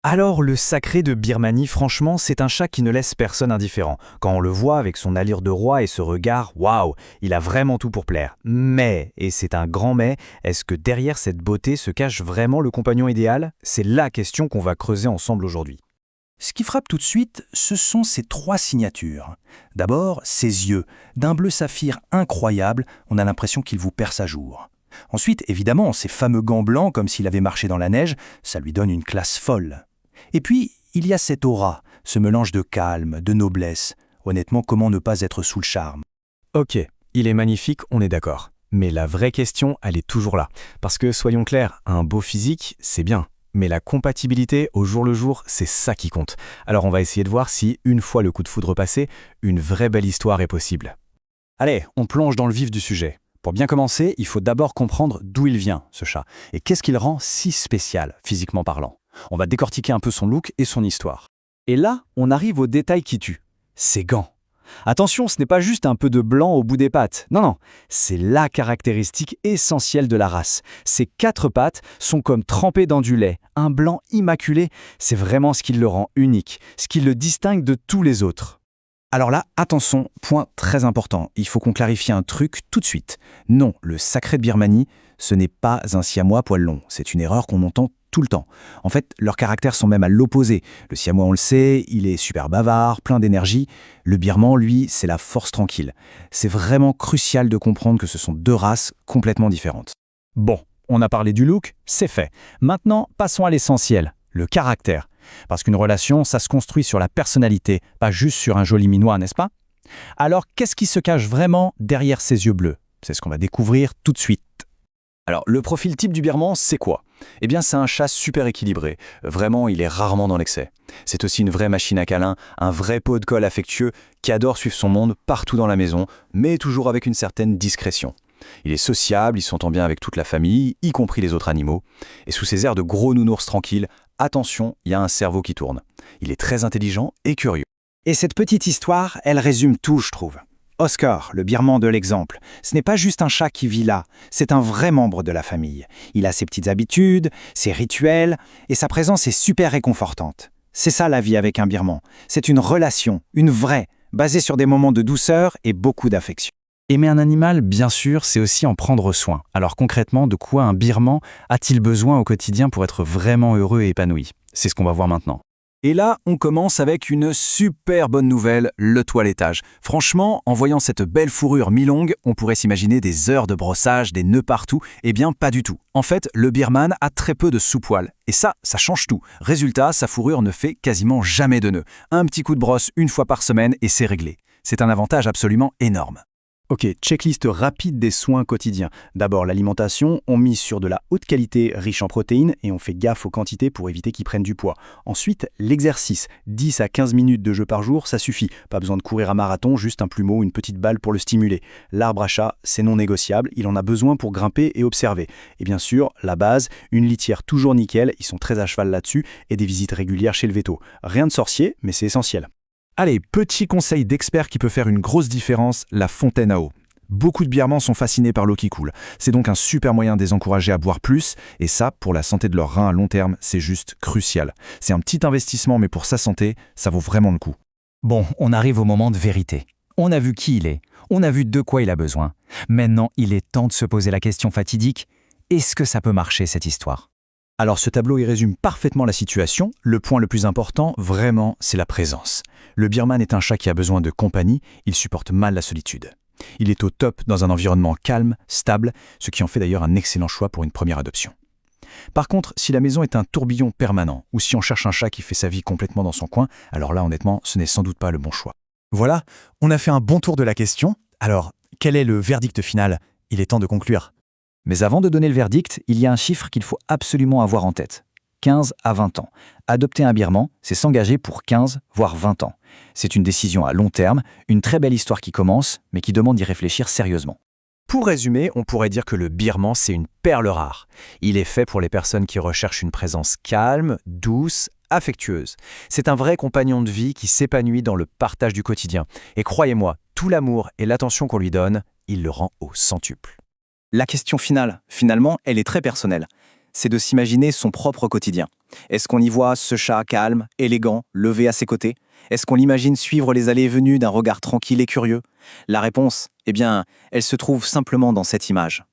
Alors, le sacré de Birmanie, franchement, c'est un chat qui ne laisse personne indifférent. Quand on le voit avec son allure de roi et ce regard, waouh, il a vraiment tout pour plaire. Mais, et c'est un grand mais, est-ce que derrière cette beauté se cache vraiment le compagnon idéal? C'est la question qu'on va creuser ensemble aujourd'hui. Ce qui frappe tout de suite, ce sont ces trois signatures. D'abord, ses yeux, d'un bleu saphir incroyable, on a l'impression qu'il vous perce à jour. Ensuite, évidemment, ces fameux gants blancs, comme s'il avait marché dans la neige, ça lui donne une classe folle. Et puis, il y a cette aura, ce mélange de calme, de noblesse. Honnêtement, comment ne pas être sous le charme? Ok, il est magnifique, on est d'accord. Mais la vraie question, elle est toujours là. Parce que, soyons clairs, un beau physique, c'est bien. Mais la compatibilité au jour le jour, c'est ça qui compte. Alors on va essayer de voir si, une fois le coup de foudre passé, une vraie belle histoire est possible. Allez, on plonge dans le vif du sujet. Pour bien commencer, il faut d'abord comprendre d'où il vient, ce chat, et qu'est-ce qui le rend si spécial, physiquement parlant. On va décortiquer un peu son look et son histoire. Et là, on arrive au détail qui tue. Ses gants. Attention, ce n'est pas juste un peu de blanc au bout des pattes. Non, non, c'est la caractéristique essentielle de la race. Ces quatre pattes sont comme trempées dans du lait. Un blanc immaculé, c'est vraiment ce qui le rend unique, ce qui le distingue de tous les autres. Alors là, attention, point très important, il faut qu'on clarifie un truc tout de suite. Non, le sacré de Birmanie, ce n'est pas un siamois poil long. C'est une erreur qu'on entend tout le temps. En fait, leurs caractères sont même à l'opposé. Le siamois, on le sait, il est super bavard, plein d'énergie. Le birman, lui, c'est la force tranquille. C'est vraiment crucial de comprendre que ce sont deux races complètement différentes. Bon, on a parlé du look, c'est fait. Maintenant, passons à l'essentiel, le caractère. Parce qu'une relation, ça se construit sur la personnalité, pas juste sur un joli minois, n'est-ce pas? Alors, qu'est-ce qui se cache vraiment derrière ces yeux bleus? C'est ce qu'on va découvrir tout de suite. Alors, le profil type du birman, c'est quoi? Eh bien, c'est un chat super équilibré. Vraiment, il est rarement dans l'excès. C'est aussi une vraie machine à câlin, un vrai pot de colle affectueux qui adore suivre son monde partout dans la maison, mais toujours avec une certaine discrétion. Il est sociable, il s'entend bien avec toute la famille, y compris les autres animaux. Et sous ses airs de gros nounours tranquilles, attention, il y a un cerveau qui tourne. Il est très intelligent et curieux. Et cette petite histoire, elle résume tout, je trouve. Oscar, le birman de l'exemple, ce n'est pas juste un chat qui vit là, c'est un vrai membre de la famille. Il a ses petites habitudes, ses rituels, et sa présence est super réconfortante. C'est ça la vie avec un birman. C'est une relation, une vraie, basée sur des moments de douceur et beaucoup d'affection. Aimer un animal, bien sûr, c'est aussi en prendre soin. Alors concrètement, de quoi un birman a-t-il besoin au quotidien pour être vraiment heureux et épanoui? C'est ce qu'on va voir maintenant. Et là, on commence avec une super bonne nouvelle, le toilettage. Franchement, en voyant cette belle fourrure mi-longue, on pourrait s'imaginer des heures de brossage, des nœuds partout. Eh bien, pas du tout. En fait, le birman a très peu de sous-poils. Et ça change tout. Résultat, sa fourrure ne fait quasiment jamais de nœuds. Un petit coup de brosse une fois par semaine et c'est réglé. C'est un avantage absolument énorme. Ok, checklist rapide des soins quotidiens. D'abord, l'alimentation, on mise sur de la haute qualité riche en protéines et on fait gaffe aux quantités pour éviter qu'ils prennent du poids. Ensuite, l'exercice, 10 à 15 minutes de jeu par jour, ça suffit. Pas besoin de courir un marathon, juste un plumeau, une petite balle pour le stimuler. L'arbre à chat, c'est non négociable, il en a besoin pour grimper et observer. Et bien sûr, la base, une litière toujours nickel, ils sont très à cheval là-dessus, et des visites régulières chez le véto. Rien de sorcier, mais c'est essentiel. Allez, petit conseil d'expert qui peut faire une grosse différence, la fontaine à eau. Beaucoup de birmans sont fascinés par l'eau qui coule. C'est donc un super moyen de les encourager à boire plus, et ça, pour la santé de leurs reins à long terme, c'est juste crucial. C'est un petit investissement, mais pour sa santé, ça vaut vraiment le coup. Bon, on arrive au moment de vérité. On a vu qui il est, on a vu de quoi il a besoin. Maintenant, il est temps de se poser la question fatidique, est-ce que ça peut marcher cette histoire ? Alors ce tableau il résume parfaitement la situation. Le point le plus important, vraiment, c'est la présence. Le birman est un chat qui a besoin de compagnie, il supporte mal la solitude. Il est au top dans un environnement calme, stable, ce qui en fait d'ailleurs un excellent choix pour une première adoption. Par contre, si la maison est un tourbillon permanent, ou si on cherche un chat qui fait sa vie complètement dans son coin, alors là honnêtement, ce n'est sans doute pas le bon choix. Voilà, on a fait un bon tour de la question. Alors, quel est le verdict final? Il est temps de conclure. Mais avant de donner le verdict, il y a un chiffre qu'il faut absolument avoir en tête. 15 à 20 ans. Adopter un birman, c'est s'engager pour 15, voire 20 ans. C'est une décision à long terme, une très belle histoire qui commence, mais qui demande d'y réfléchir sérieusement. Pour résumer, on pourrait dire que le birman, c'est une perle rare. Il est fait pour les personnes qui recherchent une présence calme, douce, affectueuse. C'est un vrai compagnon de vie qui s'épanouit dans le partage du quotidien. Et croyez-moi, tout l'amour et l'attention qu'on lui donne, il le rend au centuple. La question finale, finalement, elle est très personnelle. c'est de s'imaginer son propre quotidien. Est-ce qu'on y voit ce chat calme, élégant, levé à ses côtés? Est-ce qu'on l'imagine suivre les allées et venues d'un regard tranquille et curieux? La réponse, eh bien, elle se trouve simplement dans cette image.